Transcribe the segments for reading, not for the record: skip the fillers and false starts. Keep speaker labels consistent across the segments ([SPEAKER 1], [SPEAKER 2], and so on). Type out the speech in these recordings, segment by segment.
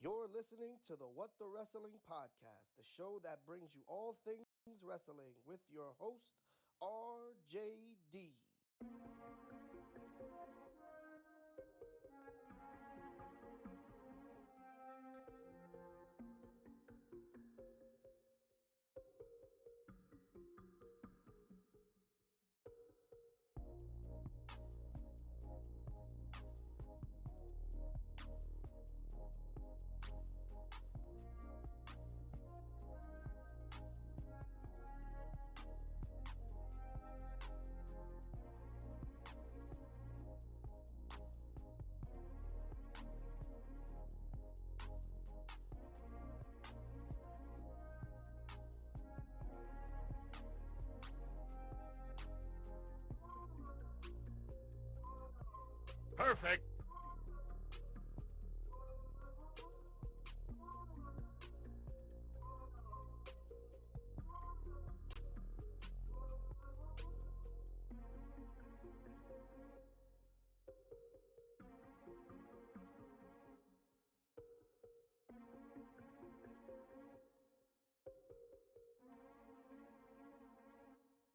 [SPEAKER 1] You're listening to the What the Wrestling Podcast, the show that brings you all things wrestling with your host, RJD.
[SPEAKER 2] Perfect.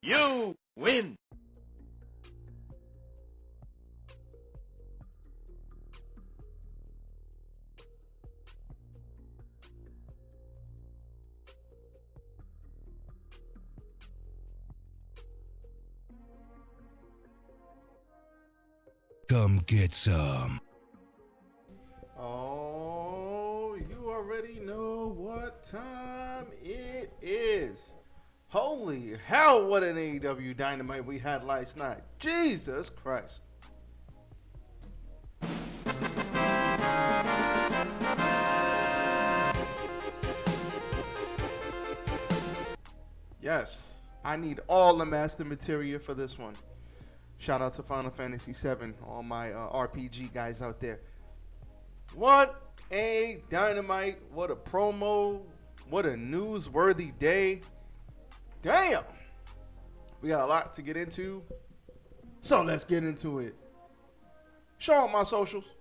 [SPEAKER 2] You win.
[SPEAKER 3] Come get some.
[SPEAKER 4] Oh, you already know what time it is. Holy hell, what an AEW Dynamite we had last night. Jesus Christ. Yes, I need all the master material for this one. Shout out to Final Fantasy VII, all my RPG guys out there. What a Dynamite, what a promo, what a newsworthy day. Damn! We got a lot to get into, so let's get into it. Show out my socials.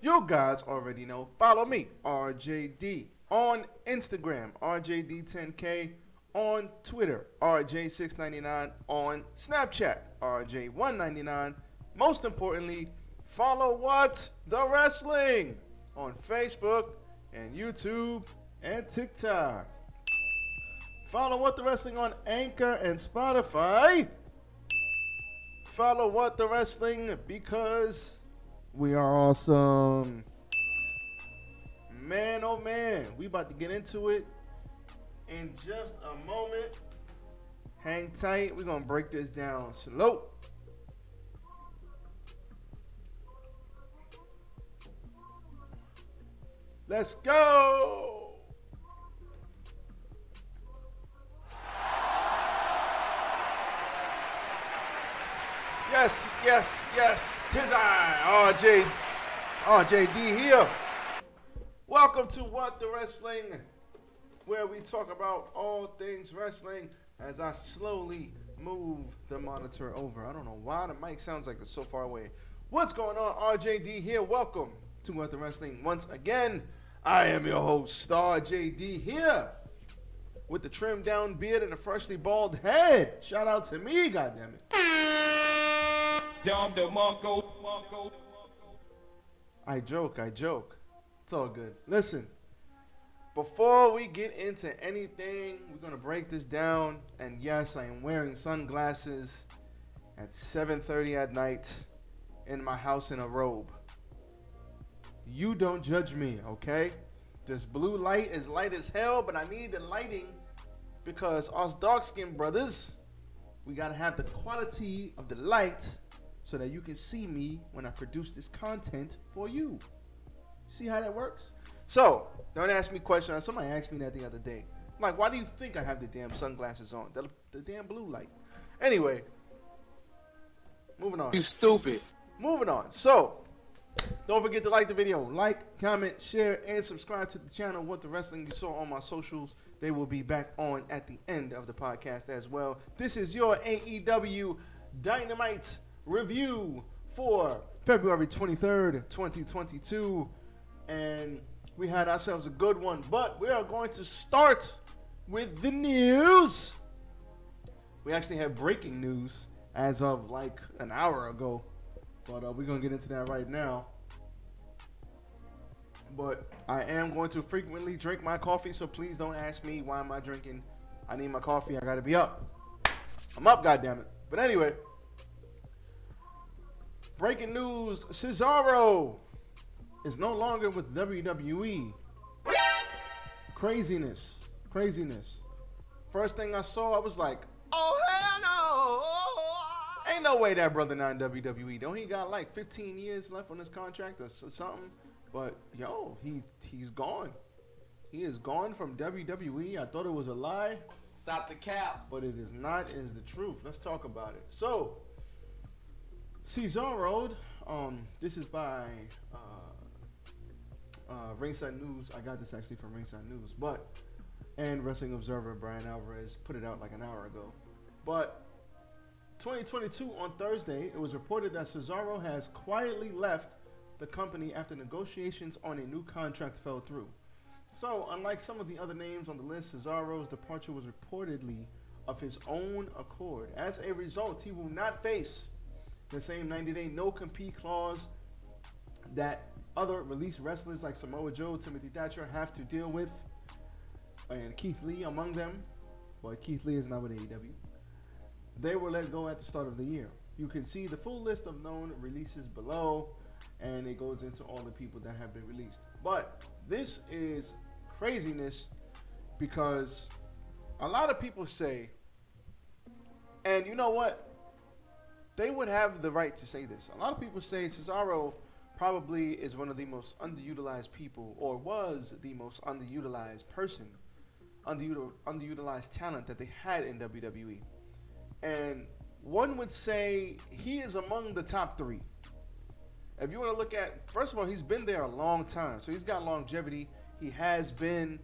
[SPEAKER 4] You guys already know. Follow me, RJD, on Instagram, RJD10K, on Twitter, RJ699, on Snapchat, RJ199. Most importantly, follow What the Wrestling on Facebook and YouTube and TikTok. Follow What the Wrestling on Anchor and Spotify. Follow What the Wrestling because we are awesome. Man, oh man, we about to get into it in just a moment. Hang tight. We're going to break this down slow. Let's go. Yes, yes, yes. 'Tis I, RJD here. Welcome to What the Wrestling, where we talk about all things wrestling as I slowly move the monitor over. I don't know why the mic sounds like it's so far away. What's going on? RJD here. Welcome to What the Wrestling once again. I am your host, RJD here, with the trimmed down beard and a freshly bald head. Shout out to me, goddammit. I joke. It's all good. Listen, before we get into anything, we're going to break this down. And yes, I am wearing sunglasses at 7:30 at night in my house in a robe. You don't judge me, okay? This blue light is light as hell, but I need the lighting because us dark-skinned brothers, we got to have the quality of the light so that you can see me when I produce this content for you. See how that works? So, don't ask me questions. Somebody asked me that the other day. I'm like, why do you think I have the damn sunglasses on? The damn blue light. Anyway, moving on.
[SPEAKER 5] You stupid.
[SPEAKER 4] Moving on. So, don't forget to like the video. Like, comment, share, and subscribe to the channel. What the Wrestling you saw on my socials. They will be back on at the end of the podcast as well. This is your AEW Dynamite review for February 23rd, 2022. And we had ourselves a good one. But we are going to start with the news. We actually have breaking news as of like an hour ago. But we're going to get into that right now. But I am going to frequently drink my coffee, so please don't ask me why am I drinking. I need my coffee. I got to be up. I'm up, goddammit. But anyway, breaking news, Cesaro is no longer with WWE. Craziness. First thing I saw, I was like, oh, hell no. Ain't no way that brother not in WWE. Don't he got like 15 years left on his contract or something? But, yo, he's gone. He is gone from WWE. I thought it was a lie.
[SPEAKER 2] Stop the cap.
[SPEAKER 4] But it is not. It is the truth. Let's talk about it. So, Cesaro, this is by Ringside News. I got this actually from Ringside News. And Wrestling Observer, Brian Alvarez, put it out like an hour ago. But 2022 on Thursday, it was reported that Cesaro has quietly left the company after negotiations on a new contract fell through. So, unlike some of the other names on the list, Cesaro's departure was reportedly of his own accord. As a result, he will not face the same 90-day no-compete clause that other released wrestlers like Samoa Joe, Timothy Thatcher have to deal with, and Keith Lee among them. Well, Keith Lee is not with AEW. They were let go at the start of the year. You can see the full list of known releases below, and it goes into all the people that have been released. But this is craziness because a lot of people say, and you know what? They would have the right to say this. A lot of people say Cesaro probably is one of the most underutilized people, or was the most underutilized person, underutilized talent that they had in WWE. And one would say he is among the top three. If you want to look at, first of all, he's been there a long time. So he's got longevity. He has been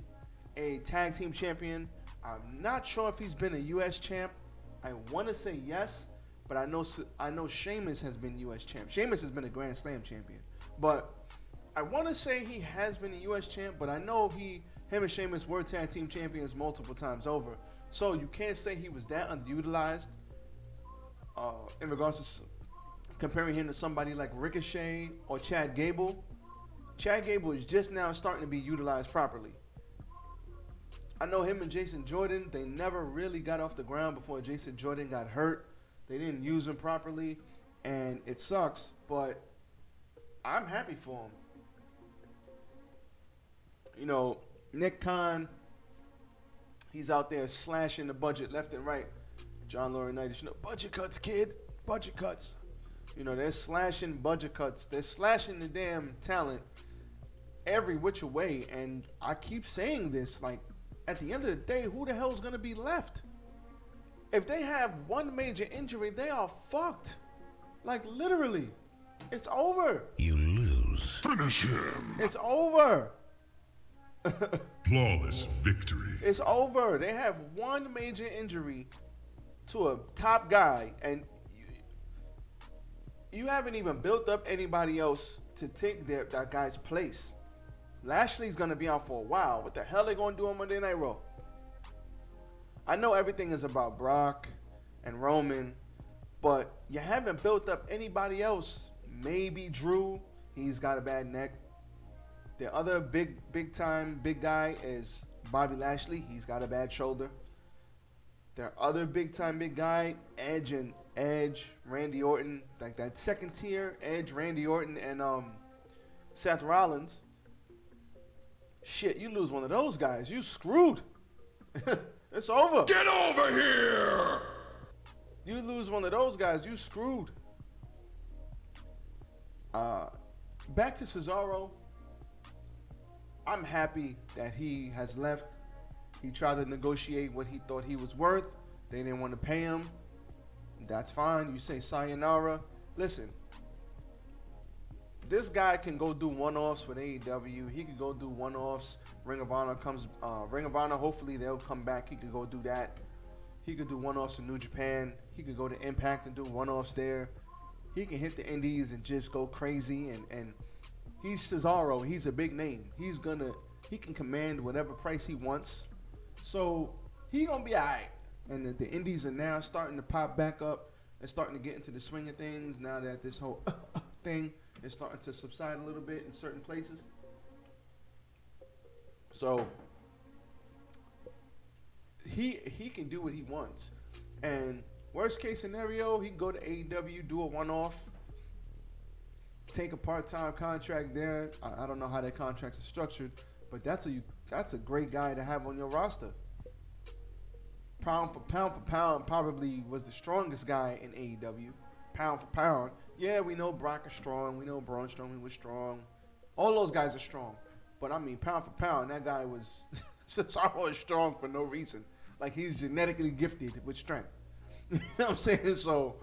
[SPEAKER 4] a tag team champion. I'm not sure if he's been a U.S. champ. I want to say yes, but I know Sheamus has been U.S. champ. Sheamus has been a Grand Slam champion. But I want to say he has been a U.S. champ, but I know him and Sheamus were tag team champions multiple times over. So you can't say he was that underutilized in regards to comparing him to somebody like Ricochet or Chad Gable. Chad Gable is just now starting to be utilized properly. I know him and Jason Jordan, they never really got off the ground before Jason Jordan got hurt. They didn't use him properly, and it sucks, but I'm happy for him. You know, Nick Khan, he's out there slashing the budget left and right. John Laurinaitis, budget cuts, kid, budget cuts. They're slashing budget cuts. They're slashing the damn talent every which way. And I keep saying this, like, at the end of the day, who the hell is going to be left? If they have one major injury, they are fucked. Like, literally. It's over.
[SPEAKER 3] You lose.
[SPEAKER 5] Finish him.
[SPEAKER 4] It's over.
[SPEAKER 5] Flawless victory.
[SPEAKER 4] It's over. They have one major injury to a top guy, and you haven't even built up anybody else to take that guy's place. Lashley's going to be out for a while. What the hell are they going to do on Monday Night Raw? I know everything is about Brock and Roman, but you haven't built up anybody else. Maybe Drew. He's got a bad neck. The other big guy is Bobby Lashley. He's got a bad shoulder. Their other big guy, Edge, Randy Orton, like that second tier, Edge, Randy Orton, and Seth Rollins. Shit, you lose one of those guys, you screwed. It's over.
[SPEAKER 5] Get over here!
[SPEAKER 4] You lose one of those guys, you screwed. Back to Cesaro. I'm happy that he has left. He tried to negotiate what he thought he was worth. They didn't want to pay him. That's fine. You say sayonara. Listen, this guy can go do one-offs with AEW. He could go do one-offs. Ring of Honor, hopefully they'll come back. He could go do that. He could do one-offs in New Japan. He could go to Impact and do one-offs there. he can hit the indies and just go crazy. And he's Cesaro. He's a big name. He can command whatever price he wants. So he gonna be alright. And the indies are now starting to pop back up and starting to get into the swing of things. Now that this whole thing is starting to subside a little bit in certain places. So he can do what he wants. And worst case scenario, he can go to AEW, do a one-off, take a part-time contract there. I don't know how that contracts are structured, but that's a great guy to have on your roster. Pound for pound, probably was the strongest guy in AEW. Pound for pound. Yeah, we know Brock is strong. We know Braun Strowman was strong. All those guys are strong. But I mean, pound for pound, that guy was Cesaro is strong for no reason. Like, he's genetically gifted with strength. You know what I'm saying? So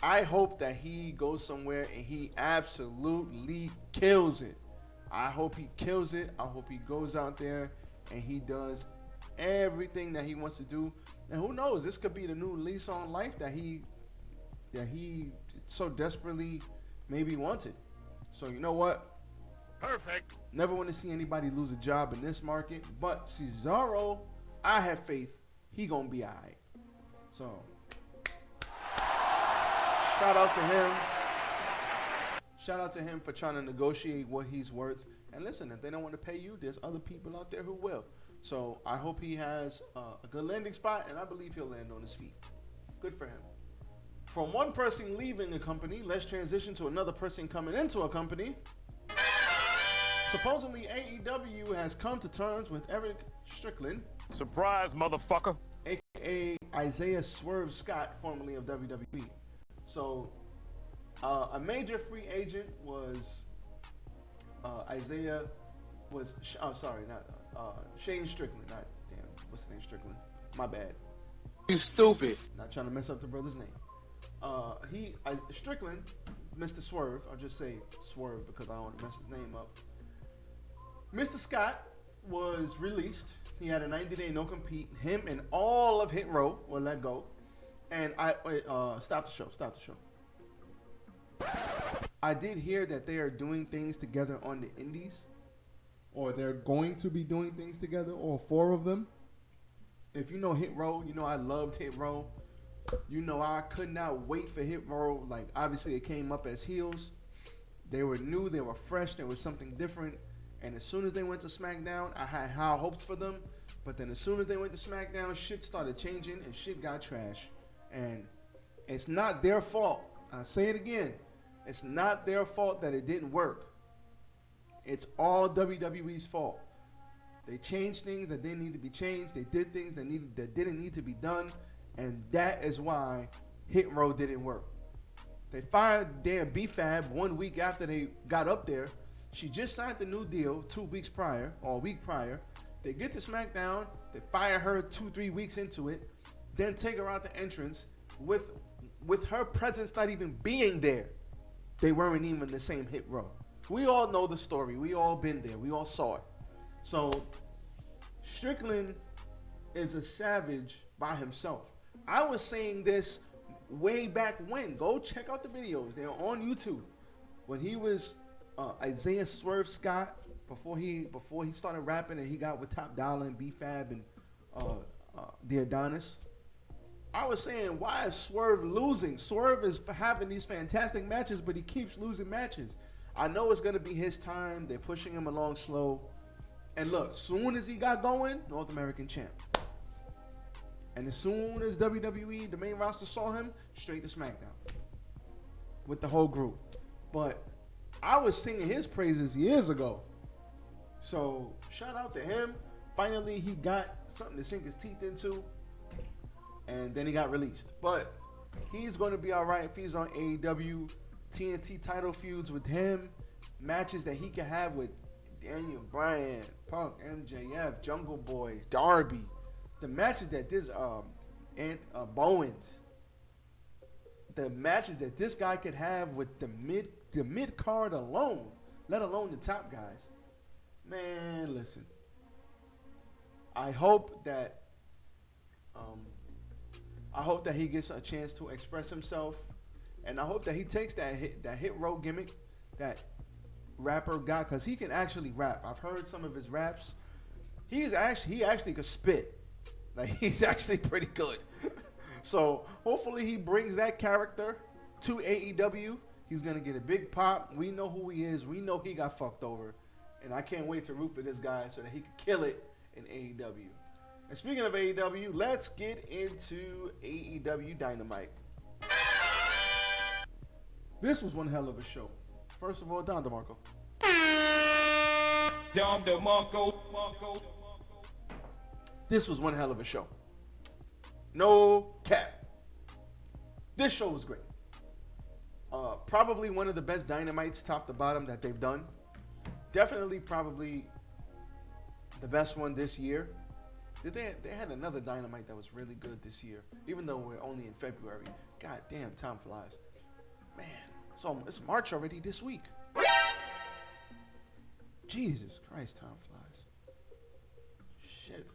[SPEAKER 4] I hope that he goes somewhere and he absolutely kills it. I hope he kills it. I hope he goes out there and he does everything that he wants to do. And who knows, this could be the new lease on life that he so desperately maybe wanted. So you know what?
[SPEAKER 2] Perfect.
[SPEAKER 4] Never want to see anybody lose a job in this market. But Cesaro, I have faith he gonna be alright. So shout out to him. Shout out to him for trying to negotiate what he's worth. And listen, if they don't want to pay you, there's other people out there who will. So I hope he has a good landing spot, and I believe he'll land on his feet. Good for him. From one person leaving the company, let's transition to another person coming into a company. Supposedly, AEW has come to terms with Eric Strickland.
[SPEAKER 5] Surprise, motherfucker.
[SPEAKER 4] A.k.a. Isaiah Swerve Scott, formerly of WWE. So, a major free agent was Shane Strickland. What's the name? Strickland. My bad.
[SPEAKER 3] You stupid.
[SPEAKER 4] Not trying to mess up the brother's name. Strickland, Mr. Swerve. I'll just say Swerve because I don't want to mess his name up. Mr. Scott was released. He had a 90-day no-compete. Him and all of Hit Row were let go. And stop the show. I did hear that they are doing things together on the indies. Or they're going to be doing things together, all four of them. If you know Hit Row, you know I loved Hit Row. You know I could not wait for Hit Row. Like, obviously it came up as heels. They were new, they were fresh, there was something different. And as soon as they went to SmackDown, I had high hopes for them. But then as soon as they went to SmackDown, shit started changing and shit got trash. And it's not their fault. I'll say it again. It's not their fault that it didn't work. It's all WWE's fault. They changed things that didn't need to be changed. They did things that didn't need to be done. And that is why Hit Row didn't work. They fired damn B-Fab 1 week after they got up there. She just signed the new deal 2 weeks prior, or a week prior. They get to SmackDown. They fire her 2-3 weeks into it. Then take her out the entrance with her presence not even being there. They weren't even the same Hit Row. We all know the story. We all been there. We all saw it. So Strickland is a savage by himself. I was saying this way back when. Go check out the videos. They're on YouTube. When he was Isaiah Swerve Scott, before he started rapping and he got with Top Dollar and B-Fab and the Adonis. I was saying, why is Swerve losing? Swerve is having these fantastic matches, but he keeps losing matches. I know it's going to be his time. They're pushing him along slow. And look, soon as he got going, North American champ. And as soon as WWE, the main roster, saw him, straight to SmackDown with the whole group. But I was singing his praises years ago. So shout out to him. Finally, he got something to sink his teeth into. And then he got released. But he's going to be all right if he's on AEW. TNT title feuds with him. Matches that he can have with Daniel Bryan, Punk, MJF, Jungle Boy, Darby. The matches that this Bowens. The matches that this guy could have with the mid card alone, let alone the top guys. Man, listen. I hope that he gets a chance to express himself And I hope that he takes that hit row gimmick that rapper got, because he can actually rap. I've heard some of his raps. He actually could spit. Like, he's actually pretty good. So hopefully he brings that character to AEW. He's gonna get a big pop. We know who he is. We know he got fucked over, and I can't wait to root for this guy so that he can kill it in AEW. And speaking of AEW, let's get into AEW Dynamite. This was one hell of a show. First of all, Don DeMarco.
[SPEAKER 5] Dom DeMarco.
[SPEAKER 4] This was one hell of a show. No cap. This show was great. Probably one of the best Dynamites top to bottom that they've done. Definitely probably the best one this year. They had another Dynamite that was really good this year, even though we're only in February. God damn, time flies. Man, so it's March already this week. Jesus Christ, time flies. Shit.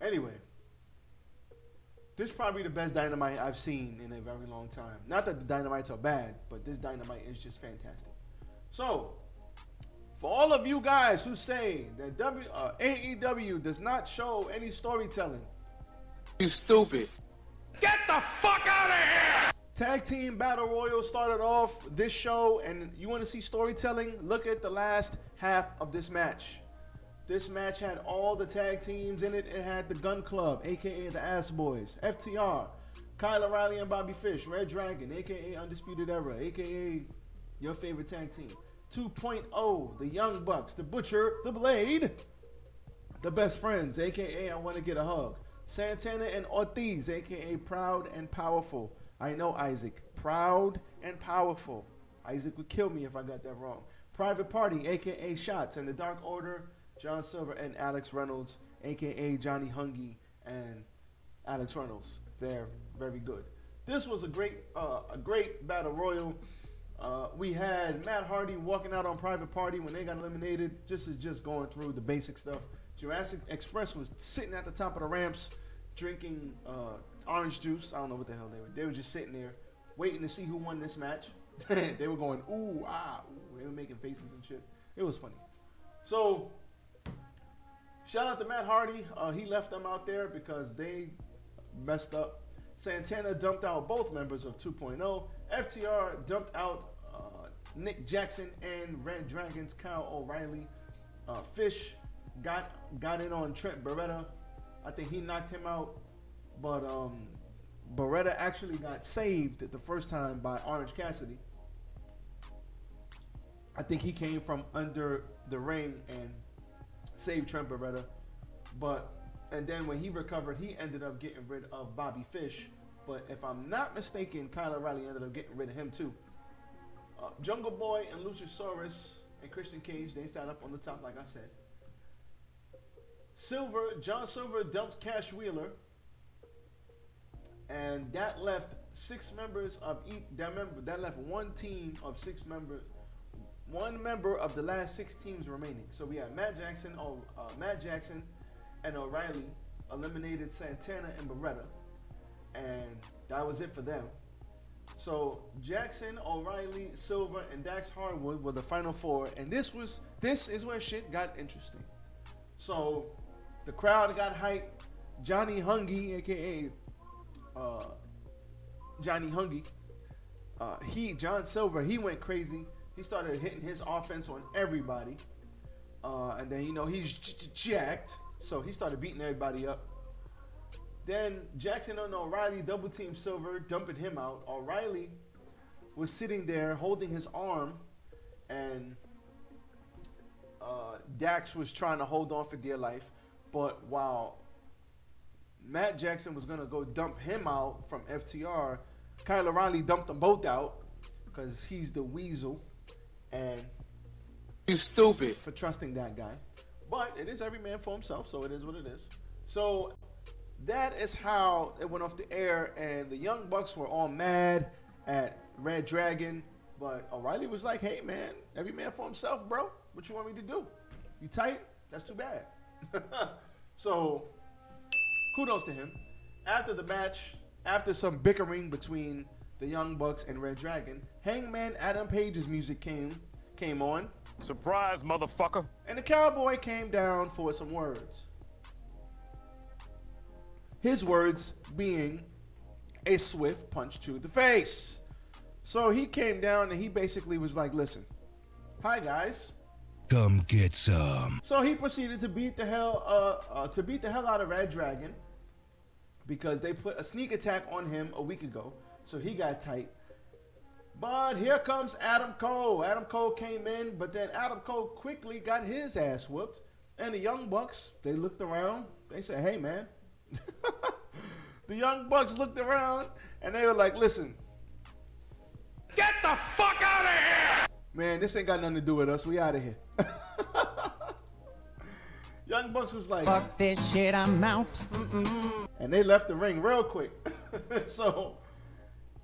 [SPEAKER 4] Anyway, this is probably the best Dynamite I've seen in a very long time. Not that the Dynamites are bad, but this Dynamite is just fantastic. So, for all of you guys who say that AEW does not show any storytelling,
[SPEAKER 3] you stupid.
[SPEAKER 5] Get the fuck out of here!
[SPEAKER 4] Tag Team Battle Royal started off this show, and you want to see storytelling? Look at the last half of this match. This match had all the tag teams in it. It had the Gun Club, a.k.a. the Ass Boys, FTR, Kyle O'Reilly and Bobby Fish, Red Dragon, a.k.a. Undisputed Era, a.k.a. your favorite tag team, 2.0, the Young Bucks, the Butcher, the Blade, the Best Friends, a.k.a. I Want to Get a Hug, Santana and Ortiz, a.k.a. Proud and Powerful. I know Isaac. Proud and Powerful. Isaac would kill me if I got that wrong. Private Party, a.k.a. Shots, and the Dark Order, John Silver and Alex Reynolds, a.k.a. Johnny Hungy and Alex Reynolds. They're very good. This was a great battle royal. We had Matt Hardy walking out on Private Party when they got eliminated. Just going through the basic stuff. Jurassic Express was sitting at the top of the ramps drinking orange juice. I don't know what the hell they were. They were just sitting there waiting to see who won this match. They were going, ooh, ah, ooh. They were making faces and shit. It was funny. So, shout out to Matt Hardy. He left them out there because they messed up. Santana dumped out both members of 2.0. FTR dumped out Nick Jackson and Red Dragon's Kyle O'Reilly. Fish got in on Trent Beretta. I think he knocked him out. But Beretta actually got saved the first time by Orange Cassidy. I think he came from under the ring and saved Trent Beretta. And then when he recovered, he ended up getting rid of Bobby Fish. But if I'm not mistaken, Kyle O'Reilly ended up getting rid of him too. Jungle Boy and Luchasaurus and Christian Cage, they sat up on the top, like I said. John Silver dumped Cash Wheeler. And that left 6 members of each. That left one team of 6 members. One member of the last 6 teams remaining. So we had Matt Jackson and O'Reilly eliminated Santana and Beretta, and that was it for them. So Jackson, O'Reilly, Silver, and Dax Harwood were the final 4, and this is where shit got interesting. So the crowd got hyped. Johnny Hungy, aka Johnny Hungy, John Silver, he went crazy. He started hitting his offense on everybody. And then, he's jacked. So he started beating everybody up. Then Jackson and O'Reilly double team Silver, dumping him out. O'Reilly was sitting there holding his arm. And Dax was trying to hold on for dear life. But while Matt Jackson was going to go dump him out from FTR, Kyle O'Reilly dumped them both out because he's the weasel. And
[SPEAKER 3] you stupid
[SPEAKER 4] for trusting that guy. But it is every man for himself, so it is what it is. So that is how it went off the air, and the Young Bucks were all mad at Red Dragon. But O'Reilly was like, hey man, every man for himself, bro. What you want me to do? You tight? That's too bad. So kudos to him. After the match, after some bickering between the Young Bucks, and Red Dragon, Hangman Adam Page's music came on.
[SPEAKER 5] Surprise, motherfucker.
[SPEAKER 4] And the Cowboy came down for some words. His words being a swift punch to the face. So he came down and he basically was like, listen, hi guys.
[SPEAKER 6] Come get some.
[SPEAKER 4] So he proceeded to beat the hell out of Red Dragon because they put a sneak attack on him a week ago. So he got tight. But here comes Adam Cole. Adam Cole came in, but then Adam Cole quickly got his ass whooped. And the Young Bucks, they looked around. They said, hey, man. The Young Bucks looked around, and they were like, listen.
[SPEAKER 5] Get the fuck out of here!
[SPEAKER 4] Man, this ain't got nothing to do with us. We out of here. Young Bucks was like,
[SPEAKER 7] fuck this shit, I'm out.
[SPEAKER 4] And they left the ring real quick. So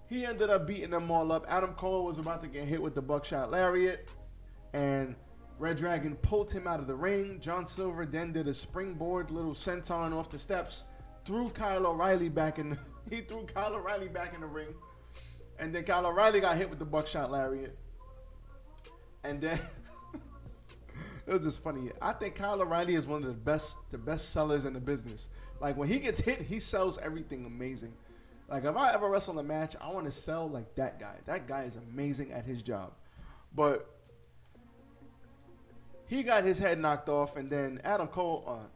[SPEAKER 4] he ended up beating them all up. Adam Cole was about to get hit with the buckshot lariat, and Red Dragon pulled him out of the ring. John Silver then did a springboard little senton off the steps, threw Kyle O'Reilly back in. He threw Kyle O'Reilly back in the ring, and then Kyle O'Reilly got hit with the buckshot lariat, and then it was just funny. I think Kyle O'Reilly is one of the best sellers in the business. Like when he gets hit, he sells everything amazing. Like if I ever wrestle a match, I want to sell like that guy. That guy is amazing at his job. But he got his head knocked off, and then Adam Cole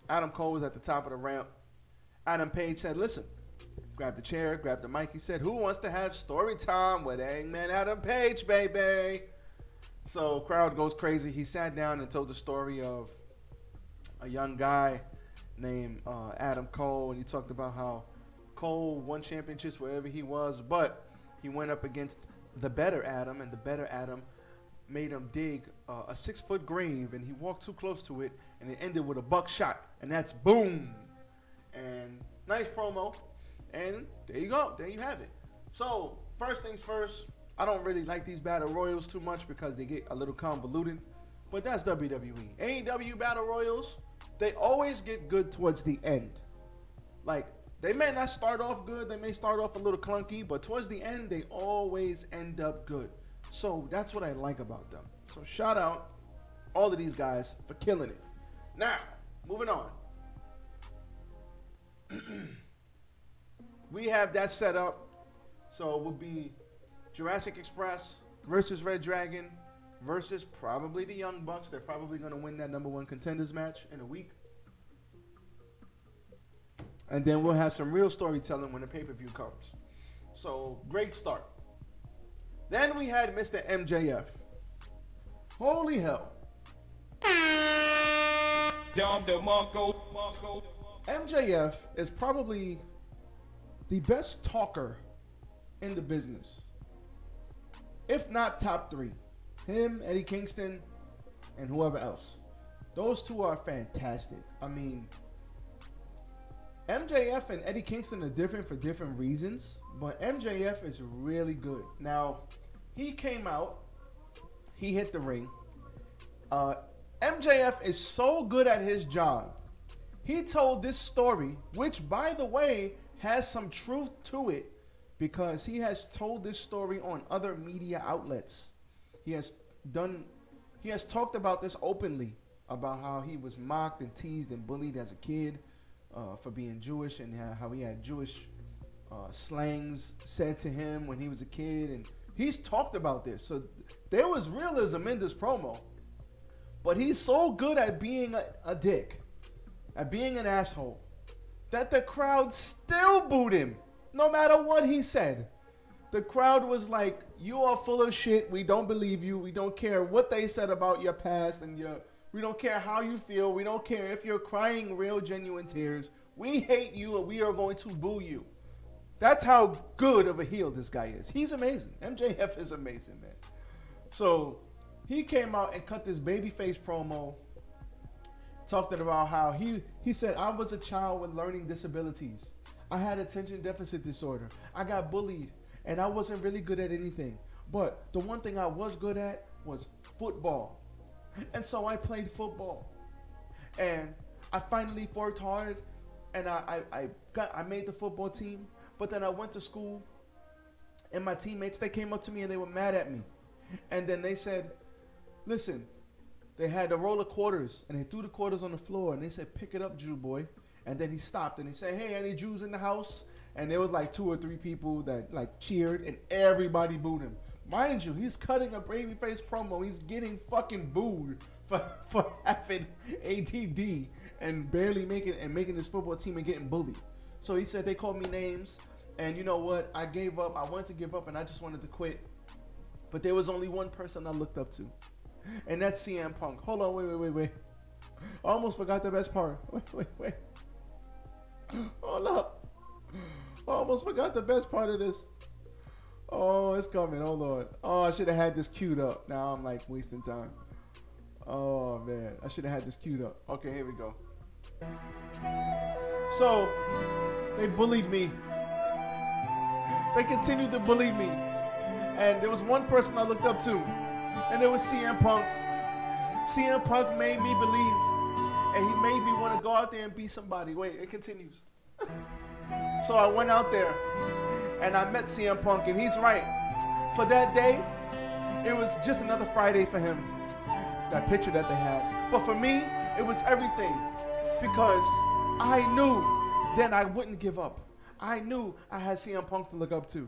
[SPEAKER 4] was at the top of the ramp. Adam Page said, listen, grab the chair, grab the mic. He said, who wants to have story time with Hangman Adam Page, baby? So crowd goes crazy. He sat down and told the story of a young guy named Adam Cole, and he talked about how Cole won championships wherever he was, but he went up against the better Adam, and the better Adam made him dig a 6-foot grave, and he walked too close to it, and it ended with a buckshot, and that's boom. And nice promo, and there you go. There you have it. So first things first, I don't really like these battle royals too much because they get a little convoluted, but that's WWE. AEW battle royals, they always get good towards the end. Like, they may not start off good, they may start off a little clunky, but towards the end, they always end up good. So that's what I like about them. So shout out all of these guys for killing it. Now, moving on. We have that set up. So it will be Jurassic Express versus Red Dragon versus probably the Young Bucks. They're probably going to win that #1 contenders match in a week. And then we'll have some real storytelling when the pay-per-view comes. So, great start. Then we had Mr. MJF. Holy hell. MJF is probably the best talker in the business. If not top 3. Him, Eddie Kingston, and whoever else. Those two are fantastic. I mean, MJF and Eddie Kingston are different for different reasons, but MJF is really good. Now, he came out, he hit the ring. MJF is so good at his job. He told this story, which, by the way, has some truth to it, because he has told this story on other media outlets. He has talked about this openly, about how he was mocked and teased and bullied as a kid for being Jewish, and how he had Jewish slangs said to him when he was a kid, and he's talked about this. So there was realism in this promo, but he's so good at being a dick, at being an asshole, that the crowd still booed him no matter what he said. The crowd was like, you are full of shit. We don't believe you. We don't care what they said about your past, and we don't care how you feel. We don't care if you're crying real, genuine tears. We hate you, and we are going to boo you. That's how good of a heel this guy is. He's amazing. MJF is amazing, man. So he came out and cut this babyface promo, talking about how he said, I was a child with learning disabilities. I had attention deficit disorder. I got bullied, and I wasn't really good at anything. But the one thing I was good at was football. And so I played football. And I finally worked hard, and I made the football team. But then I went to school, And my teammates, they came up to me and they were mad at me. And then they said, listen, they had a roll of quarters and they threw the quarters on the floor and they said, pick it up, Jew boy. And then he stopped and he said, hey, any Jews in the house? And there was like 2 or 3 people that like cheered and everybody booed him. Mind you, he's cutting a babyface promo. He's getting fucking booed for having ADD and barely making his football team and getting bullied. So he said they called me names. And you know what? I gave up. I wanted to give up and I just wanted to quit. But there was only one person I looked up to. And that's CM Punk. Hold on, wait. I almost forgot the best part. Wait. Hold up. I almost forgot the best part of this. Oh, it's coming. Hold on. Oh, I should have had this queued up. Now I'm like wasting time. Oh, man. I should have had this queued up. Okay, here we go. So, they bullied me. They continued to bully me. And there was one person I looked up to. And it was CM Punk. CM Punk made me believe. And he made me want to go out there and be somebody. Wait, it continues. So I went out there. And I met CM Punk. And he's right. For that day, it was just another Friday for him. That picture that they had. But for me, it was everything. Because I knew then I wouldn't give up. I knew I had CM Punk to look up to.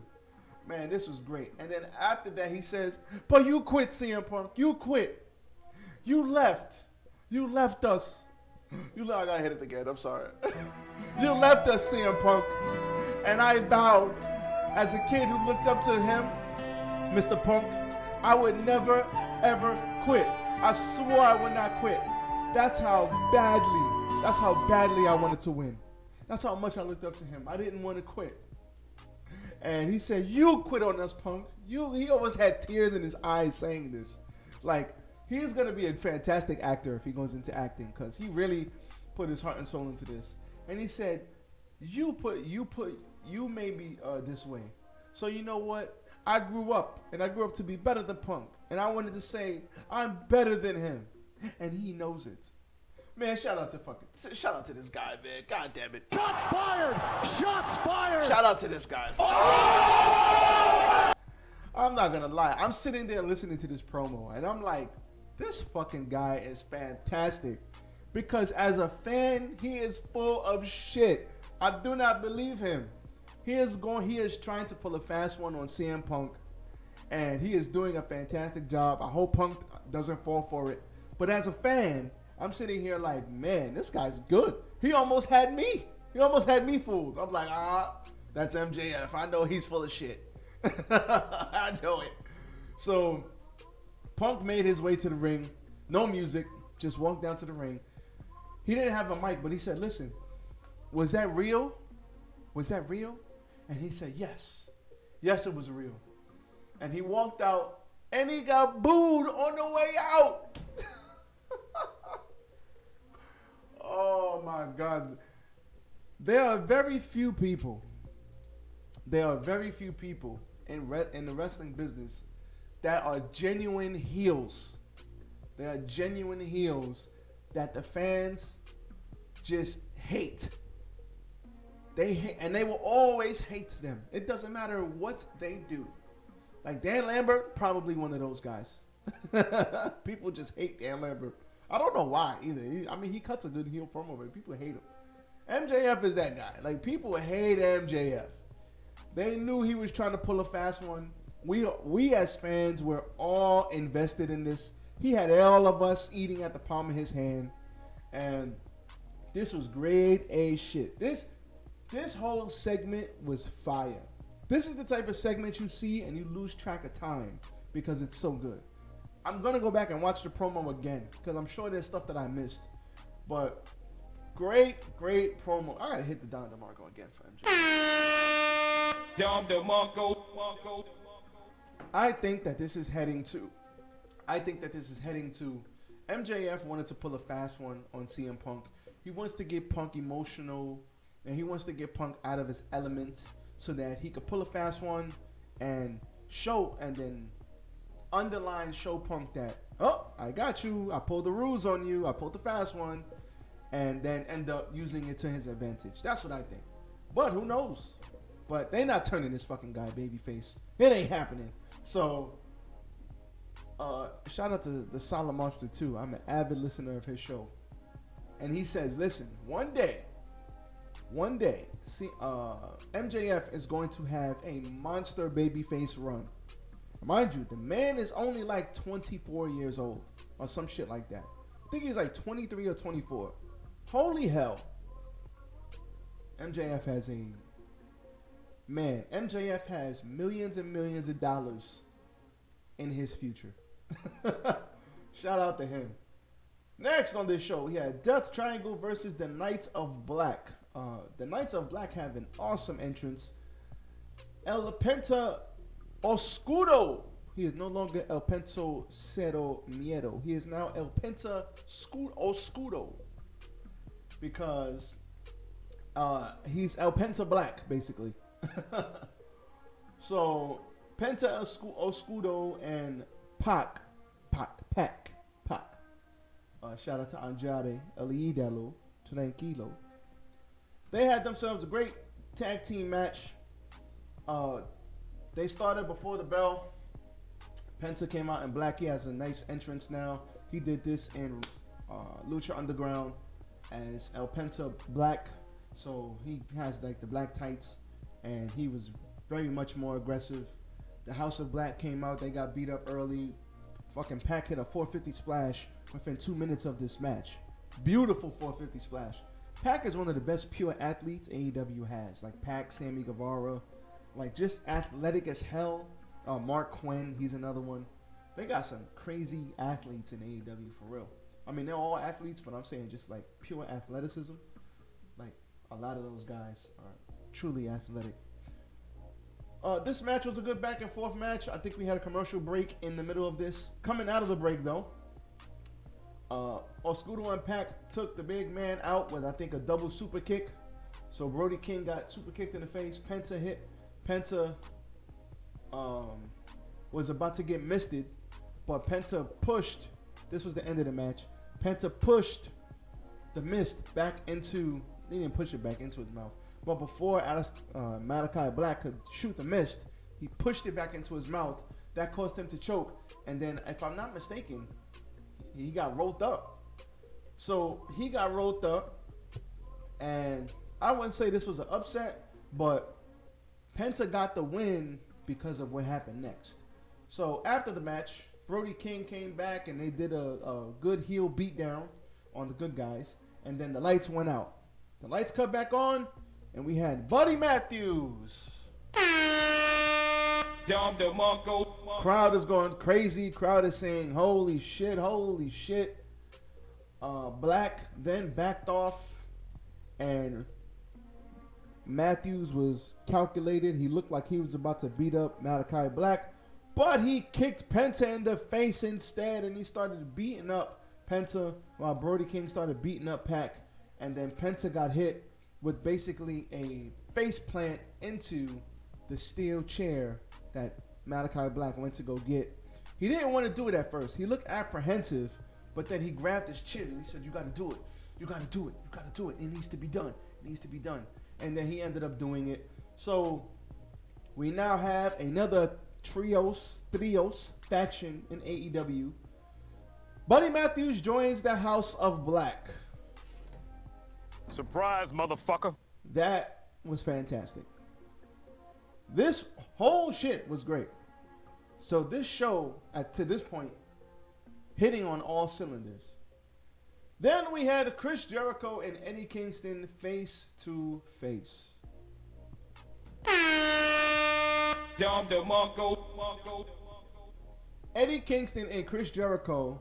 [SPEAKER 4] Man, this was great. And then after that, he says, but you quit, CM Punk. You quit. You left. You left us. I gotta hit it again. I'm sorry. You left us, CM Punk. And I vowed, as a kid who looked up to him, Mr. Punk, I would never, ever quit. I swore I would not quit. That's how badly I wanted to win. That's how much I looked up to him. I didn't want to quit. And he said, you quit on us, Punk. He always had tears in his eyes saying this. Like, he's going to be a fantastic actor if he goes into acting, because he really put his heart and soul into this. And he said, you made me this way. So you know what? I grew up, and I grew up to be better than Punk. And I wanted to say, I'm better than him. And he knows it. Man, shout out to this guy, man. God damn it.
[SPEAKER 5] Shots fired! Shots fired!
[SPEAKER 4] Shout out to this guy. I'm not gonna lie. I'm sitting there listening to this promo, and I'm like, this fucking guy is fantastic. Because as a fan, he is full of shit. I do not believe him. He is trying to pull a fast one on CM Punk, and he is doing a fantastic job. I hope Punk doesn't fall for it. But as a fan, I'm sitting here like, man, this guy's good. He almost had me. Fooled. I'm like, that's MJF. I know he's full of shit. I know it. So Punk made his way to the ring. No music. Just walked down to the ring. He didn't have a mic, but he said, listen, was that real? And he said, yes. Yes, it was real. And he walked out, and he got booed on the way out. Oh my God. There are very few people in the wrestling business that are genuine heels. They are genuine heels that the fans just hate. They hate, and they will always hate them. It doesn't matter what they do. Like Dan Lambert, probably one of those guys. People just hate Dan Lambert. I don't know why either. He cuts a good heel promo, but people hate him. MJF is that guy. Like, people hate MJF. They knew he was trying to pull a fast one. We as fans were all invested in this. He had all of us eating at the palm of his hand. And this was grade A shit. This whole segment was fire. This is the type of segment you see and you lose track of time because it's so good. I'm going to go back and watch the promo again because I'm sure there's stuff that I missed. But great promo. I got to hit the Don DeMarco again for MJF.
[SPEAKER 5] Don DeMarco.
[SPEAKER 4] I think that this is heading to MJF wanted to pull a fast one on CM Punk. He wants to get Punk emotional and he wants to get Punk out of his element so that he could pull a fast one and then underline show Punk that, oh, I got you. I pulled the rules on you. I pulled the fast one. And then end up using it to his advantage. That's what I think. But who knows? But they not turning this fucking guy babyface. It ain't happening. So, shout out to the Solid Monster too. I'm an avid listener of his show. And he says, listen, one day, MJF is going to have a monster babyface run. Mind you, the man is only like 24 years old or some shit like that. I think he's like 23 or 24. Holy hell. MJF has millions and millions of dollars in his future. Shout out to him. Next on this show, we had Death Triangle versus the Knights of Black. The Knights of Black have an awesome entrance. El Penta Oscuro. He is no longer El Pento Cero Miedo. He is now El Penta Oscuro. Because he's El Penta Black, basically. So, Penta Oscuro and Pac. Shout out to Andrade El Idolo Tranquilo. They had themselves a great tag team match. They started before the bell. Penta came out in black. He has a nice entrance now. He did this in Lucha Underground as El Penta Black. So he has like the black tights. And he was very much more aggressive. The House of Black came out. They got beat up early. Fucking Pac hit a 450 splash within 2 minutes of this match. Beautiful 450 splash. Pac is one of the best pure athletes AEW has. Like Pac, Sammy Guevara. Like just athletic as hell. Mark Quinn, he's another one. They got some crazy athletes in AEW for real. I mean, they're all athletes, but I'm saying just like pure athleticism. Like a lot of those guys are truly athletic. This match was a good back and forth match. I think we had a commercial break in the middle of this. Coming out of the break though, Oscuro and Pac took the big man out with I think a double super kick. So Brody King got super kicked in the face. Penta hit. Penta was about to get misted, but Penta pushed. This was the end of the match. Penta pushed the mist back into. He didn't push it back into his mouth. But before Malachi Black could shoot the mist, he pushed it back into his mouth. That caused him to choke. And then, if I'm not mistaken, he got rolled up. So he got rolled up. And I wouldn't say this was an upset, but Penta got the win because of what happened next. So after the match, Brody King came back and they did a good heel beatdown on the good guys. And then the lights went out. The lights cut back on. And we had Buddy Matthews. Crowd is going crazy. Crowd is saying, holy shit, holy shit. Black then backed off. And Matthews was calculated. He looked like he was about to beat up Malachi Black. But he kicked Penta in the face instead. And he started beating up Penta while Brody King started beating up Pac. And then Penta got hit with basically a face plant into the steel chair that Malachi Black went to go get. He didn't want to do it at first. He looked apprehensive, but then he grabbed his chin and he said, you got to do it. You got to do it. You got to do it. It needs to be done. It needs to be done. And then he ended up doing it. So we now have another trios faction in AEW. Buddy Matthews joins the House of Black.
[SPEAKER 5] Surprise, motherfucker.
[SPEAKER 4] That was fantastic. This whole shit was great. So this show, to this point, hitting on all cylinders. Then we had Chris Jericho and Eddie Kingston face to face. Eddie Kingston and Chris Jericho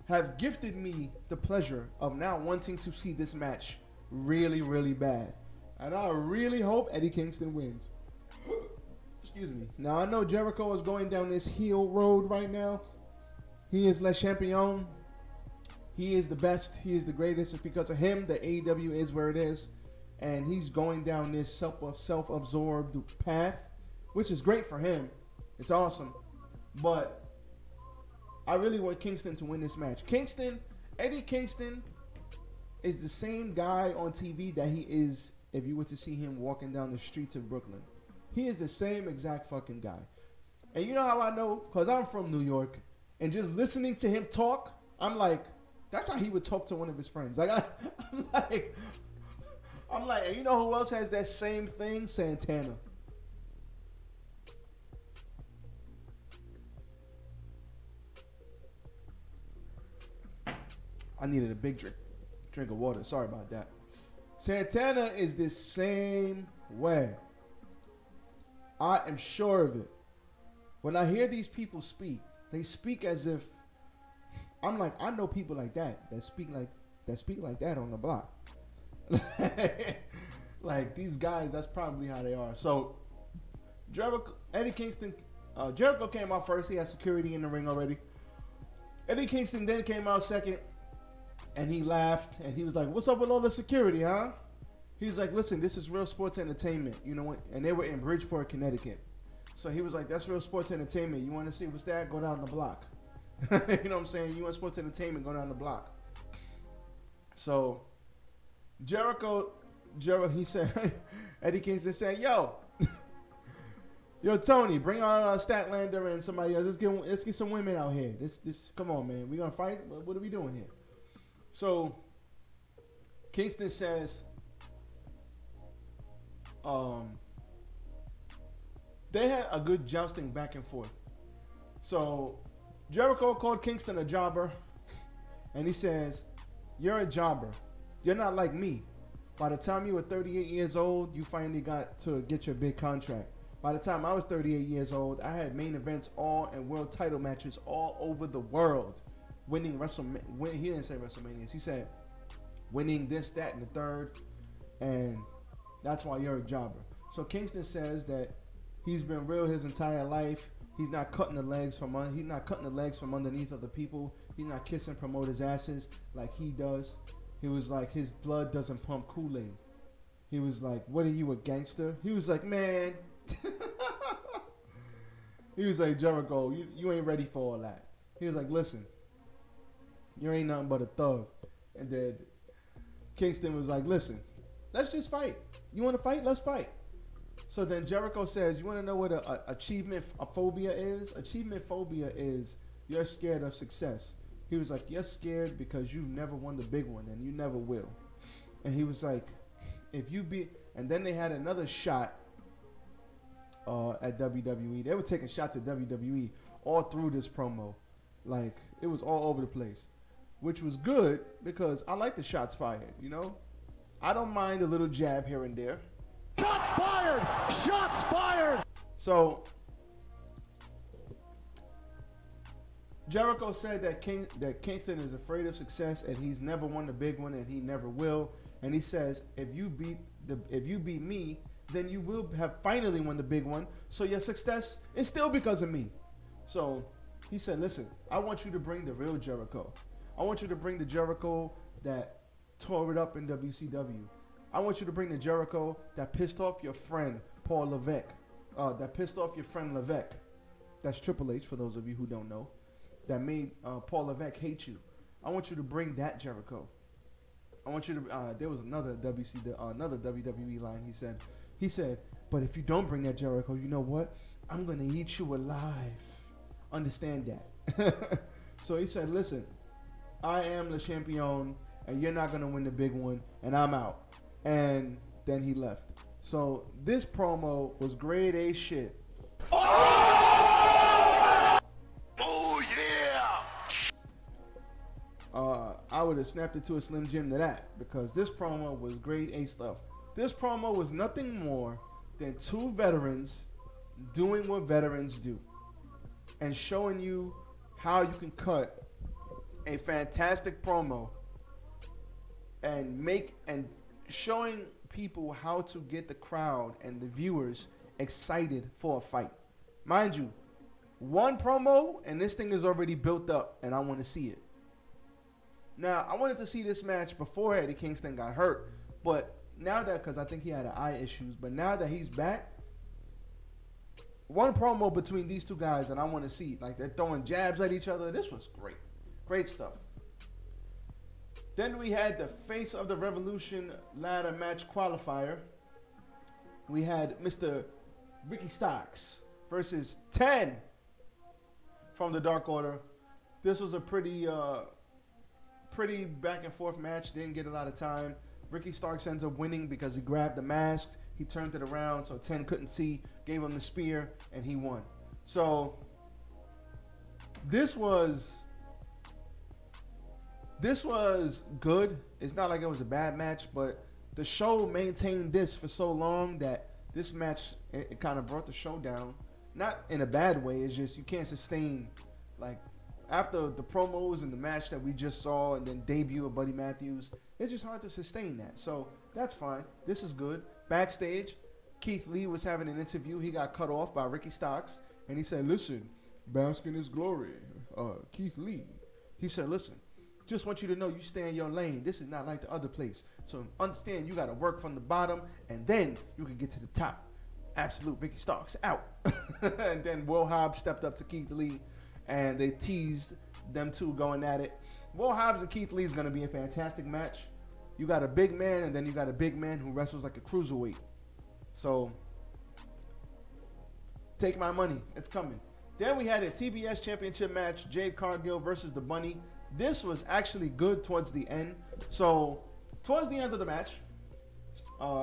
[SPEAKER 4] have gifted me the pleasure of now wanting to see this match really, really bad. And I really hope Eddie Kingston wins. Excuse me. Now, I know Jericho is going down this heel road right now. He is Le Champion. He is the best. He is the greatest. It's because of him that AEW is where it is. And he's going down this self-absorbed path, which is great for him. It's awesome. But I really want Kingston to win this match. Eddie Kingston is the same guy on TV that he is if you were to see him walking down the streets of Brooklyn. He is the same exact fucking guy. And you know how I know? Because I'm from New York. And just listening to him talk, I'm like, that's how he would talk to one of his friends. Like, I'm like, and you know who else has that same thing? Santana. I needed a big drink of water. Sorry about that. Santana is the same way. I am sure of it. When I hear these people speak, they speak as if I'm like, I know people like that speak like that on the block. Like these guys, that's probably how they are. So Jericho came out first. He had security in the ring already. Eddie Kingston then came out second. And he laughed, and he was like, what's up with all the security, huh? He was like, listen, this is real sports entertainment. You know what? And they were in Bridgeport, Connecticut. So he was like, that's real sports entertainment. You want to see what's that? Go down the block. You know what I'm saying? You want sports entertainment? Go down the block. So Jericho, he said, Eddie Kingston said, yo, Tony, bring on Statlander and somebody else. Let's get some women out here. Come on, man. We gonna fight? What are we doing here? So Kingston says they had a good jousting back and forth. So Jericho called Kingston a jobber, and he says, you're a jobber. You're not like me. By the time you were 38 years old, you finally got to get your big contract. By the time I was 38 years old, I had main events and world title matches all over the world. Winning WrestleMania. He didn't say WrestleMania. He said winning this, that, and the third. And that's why you're a jobber. So Kingston says that he's been real his entire life. He's not cutting the legs from underneath other people. He's not kissing promoters' asses like he does. He was like, his blood doesn't pump Kool-Aid. He was like, what are you, a gangster? He was like, man. He was like, Jericho, you ain't ready for all that. He was like, listen, you ain't nothing but a thug. And then Kingston was like, listen, let's just fight. You want to fight? Let's fight. So then Jericho says, you want to know what achievement phobia is? Achievement phobia is you're scared of success. He was like, you're scared because you've never won the big one and you never will. And he was like, if you be, and then they had another shot at WWE. They were taking shots at WWE all through this promo. Like, it was all over the place, which was good because I like the shots fired, you know? I don't mind a little jab here and there.
[SPEAKER 5] Shots fired! Shots fired!
[SPEAKER 4] So Jericho said that Kingston is afraid of success and he's never won the big one and he never will. And he says, if you beat me, then you will have finally won the big one. So your success is still because of me. So he said, listen, I want you to bring the real Jericho. I want you to bring the Jericho that tore it up in WCW. I want you to bring the Jericho that pissed off your friend, Paul Levesque. That pissed off your friend Levesque. That's Triple H, for those of you who don't know. That made Paul Levesque hate you. I want you to bring that Jericho. I want you to. There was another WWE line. He said, but if you don't bring that Jericho, you know what? I'm gonna eat you alive. Understand that. So he said, listen, I am the champion, and you're not gonna win the big one, and I'm out. And then he left. So this promo was grade A shit. I would have snapped it to a Slim Jim to that because this promo was grade A stuff. This promo was nothing more than two veterans doing what veterans do and showing you how you can cut a fantastic promo and showing people how to get the crowd and the viewers excited for a fight. Mind you, one promo and this thing is already built up and I want to see it. Now, I wanted to see this match before Eddie Kingston got hurt, but now that, because I think he had eye issues, but now that he's back, one promo between these two guys and I want to see, like they're throwing jabs at each other. This was great. Great stuff. Then we had the Face of the Revolution ladder match qualifier. We had Mr. Ricky Starks versus 10 from the Dark Order. This was a pretty back and forth match. Didn't get a lot of time. Ricky Starks ends up winning because he grabbed the mask. He turned it around so 10 couldn't see. Gave him the spear and he won. So this was good. It's not like it was a bad match, but the show maintained this for so long that this match, it kind of brought the show down. Not in a bad way. It's just you can't sustain, like, after the promos and the match that we just saw and then debut of Buddy Matthews, it's just hard to sustain that. So that's fine. This is good. Backstage, Keith Lee was having an interview. He got cut off by Ricky Starks, and he said, listen, bask in his glory, Keith Lee. He said, listen, just want you to know you stay in your lane. This is not like the other place. So understand you got to work from the bottom, and then you can get to the top. Absolute Ricky Starks out. And then Will Hobbs stepped up to Keith Lee, and they teased them two going at it. Will Hobbs and Keith Lee is going to be a fantastic match. You got a big man, and then you got a big man who wrestles like a cruiserweight. So take my money. It's coming. Then we had a TBS championship match, Jade Cargill versus the Bunny. This was actually good towards the end. So towards the end of the match,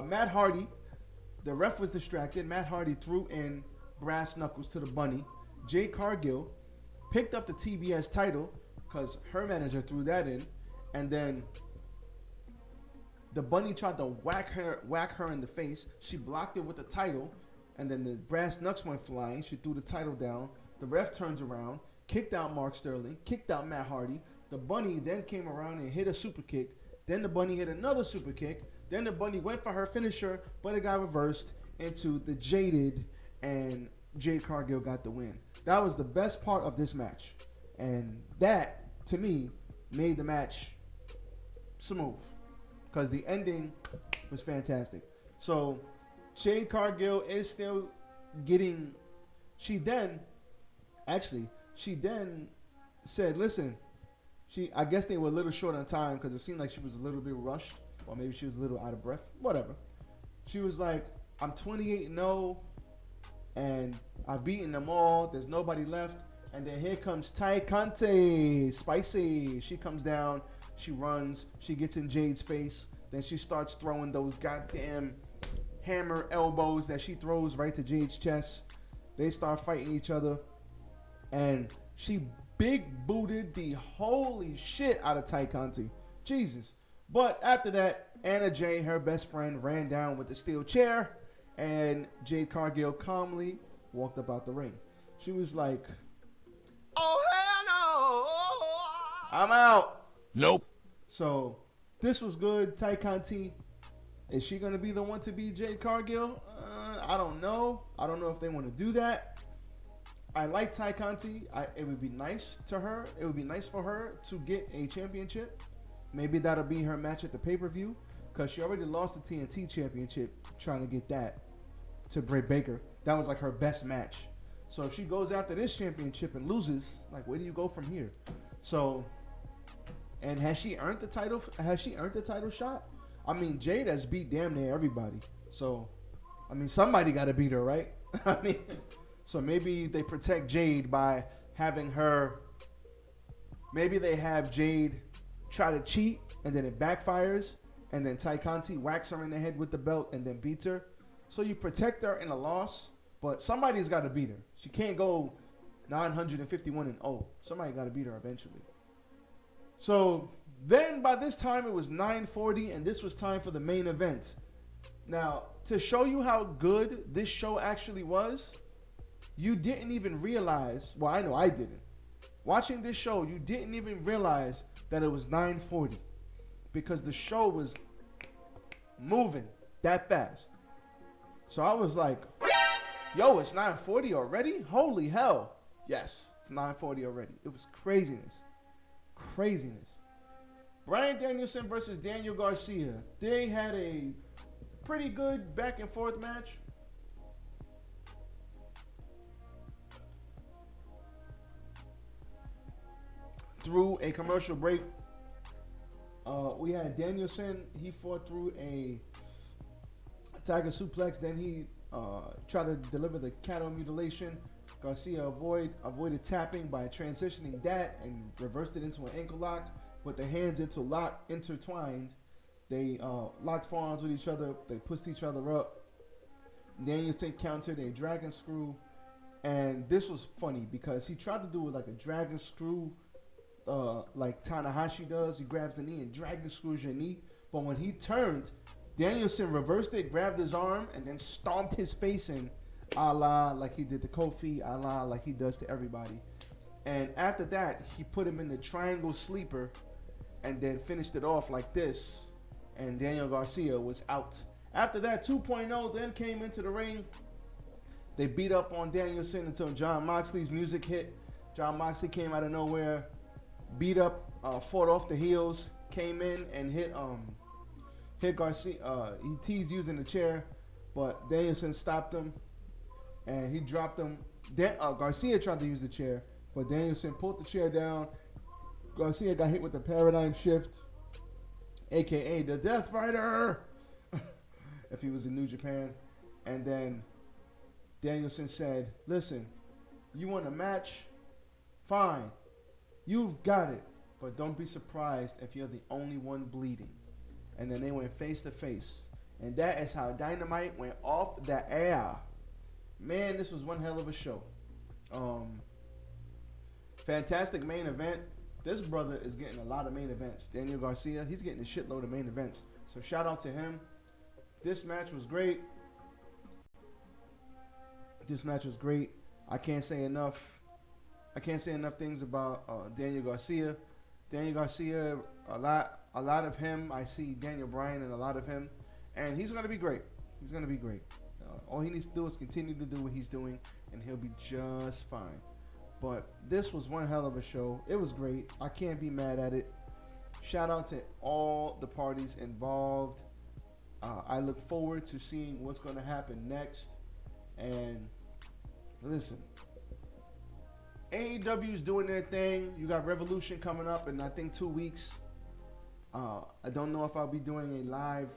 [SPEAKER 4] Matt Hardy, the ref was distracted. Matt Hardy threw in brass knuckles to the Bunny. Jade Cargill picked up the TBS title because her manager threw that in. And then the Bunny tried to whack her in the face. She blocked it with the title. And then the brass knucks went flying. She threw the title down. The ref turns around, kicked out Mark Sterling, kicked out Matt Hardy. The Bunny then came around and hit a super kick. Then the Bunny hit another super kick. Then the Bunny went for her finisher, but it got reversed into the Jaded, and Jade Cargill got the win. That was the best part of this match. And that, to me, made the match smooth because the ending was fantastic. So Jade Cargill is still getting... She then said, listen, I guess they were a little short on time because it seemed like she was a little bit rushed, or maybe she was a little out of breath, whatever. She was like, I'm 28-0, and I've beaten them all. There's nobody left. And then here comes Tay Conti, Spicy. She comes down, she runs, she gets in Jade's face. Then she starts throwing those goddamn hammer elbows that she throws right to Jade's chest. They start fighting each other, and she big booted the holy shit out of Tay Conti. Jesus. But after that, Anna Jay, her best friend, ran down with the steel chair, and Jade Cargill calmly walked up out the ring. She was like, oh, hell no. I'm out.
[SPEAKER 2] Nope.
[SPEAKER 4] So this was good. Tay Conti, is she going to be the one to beat Jade Cargill? I don't know. I don't know if they want to do that. I like Tay Conti. It would be nice to her. It would be nice for her to get a championship. Maybe that'll be her match at the pay-per-view because she already lost the TNT championship trying to get that to Britt Baker. That was like her best match. So if she goes after this championship and loses, like, where do you go from here? So, and has she earned the title? Has she earned the title shot? I mean, Jade has beat damn near everybody. So, I mean, somebody got to beat her, right? I mean, so maybe they protect Jade by having her. Maybe they have Jade try to cheat, and then it backfires, and then Tay Conti whacks her in the head with the belt and then beats her. So you protect her in a loss, but somebody's got to beat her. She can't go 951-0. Somebody got to beat her eventually. So then by this time it was 9:40, and this was time for the main event. Now, to show you how good this show actually was, you didn't even realize, well, I know I didn't. Watching this show, you didn't even realize that it was 9:40 because the show was moving that fast. So I was like, yo, it's 9:40 already? Holy hell. Yes, it's 9:40 already. It was craziness. Craziness. Bryan Danielson versus Daniel Garcia. They had a pretty good back and forth match. Through a commercial break, we had Danielson. He fought through a tiger suplex. Then he tried to deliver the cattle mutilation. Garcia avoided tapping by transitioning that and reversed it into an ankle lock with the hands intertwined. They locked forearms with each other. They pushed each other up. Danielson countered a dragon screw. And this was funny because he tried to do it like a dragon screw, like Tanahashi does. He grabs the knee and dragon screws your knee. But when he turned, Danielson reversed it, grabbed his arm, and then stomped his face in, a la like he did to Kofi, a la like he does to everybody. And after that, he put him in the triangle sleeper and then finished it off like this. And Daniel Garcia was out. After that, 2.0 then came into the ring. They beat up on Danielson until Jon Moxley's music hit. Jon Moxley came out of nowhere, beat up, fought off the heels, came in and hit Garcia. He teased using the chair, but Danielson stopped him and he dropped him. Garcia tried to use the chair, but Danielson pulled the chair down. Garcia got hit with the paradigm shift, aka the Death Rider, if he was in New Japan. And then Danielson said, listen, you want a match? Fine. You've got it. But don't be surprised if you're the only one bleeding. And then they went face to face. And that is how Dynamite went off the air. Man, this was one hell of a show. Fantastic main event. This brother is getting a lot of main events. Daniel Garcia, he's getting a shitload of main events. So shout out to him. This match was great. This match was great. I can't say enough things about Daniel Garcia. Daniel Garcia, a lot of him. I see Daniel Bryan in a lot of him, and he's gonna be great. He's gonna be great. All he needs to do is continue to do what he's doing, and he'll be just fine. But this was one hell of a show. It was great. I can't be mad at it. Shout out to all the parties involved. I look forward to seeing what's going to happen next. And listen, AEW is doing their thing. You got Revolution coming up in I think 2 weeks. I don't know if I'll be doing a live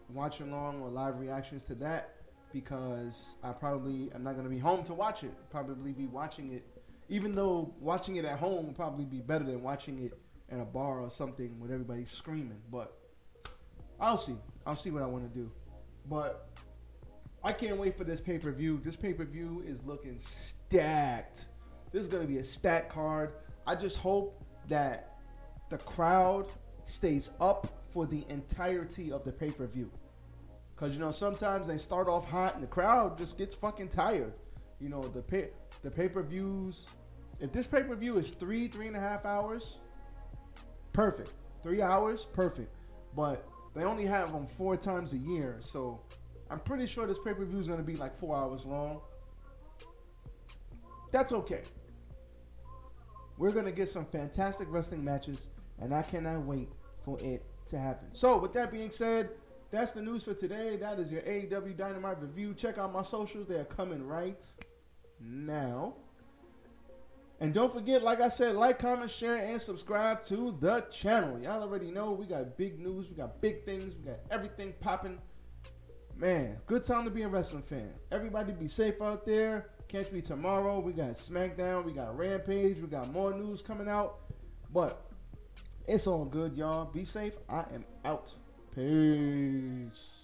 [SPEAKER 4] watch along or live reactions to that because I'm not going to be home to watch it. I'll probably be watching it, even though watching it at home will probably be better than watching it in a bar or something with everybody screaming. But I'll see what I want to do. But I can't wait for this pay-per-view. This pay-per-view is looking stacked. This is going to be a stacked card. I just hope that the crowd stays up for the entirety of the pay-per-view. Because, sometimes they start off hot and the crowd just gets fucking tired. The pay-per-views, if this pay-per-view is 3.5 hours, perfect. 3 hours, perfect. But they only have them 4 times a year, so I'm pretty sure this pay-per-view is going to be like 4 hours long. That's okay. We're going to get some fantastic wrestling matches, and I cannot wait for it to happen. So, with that being said, that's the news for today. That is your AEW Dynamite review. Check out my socials. They are coming right now. And don't forget, like I said, like, comment, share, and subscribe to the channel. Y'all already know we got big news. We got big things. We got everything popping. Man, good time to be a wrestling fan. Everybody be safe out there. Catch me tomorrow. We got SmackDown. We got Rampage. We got more news coming out. But it's all good, y'all. Be safe. I am out. Peace.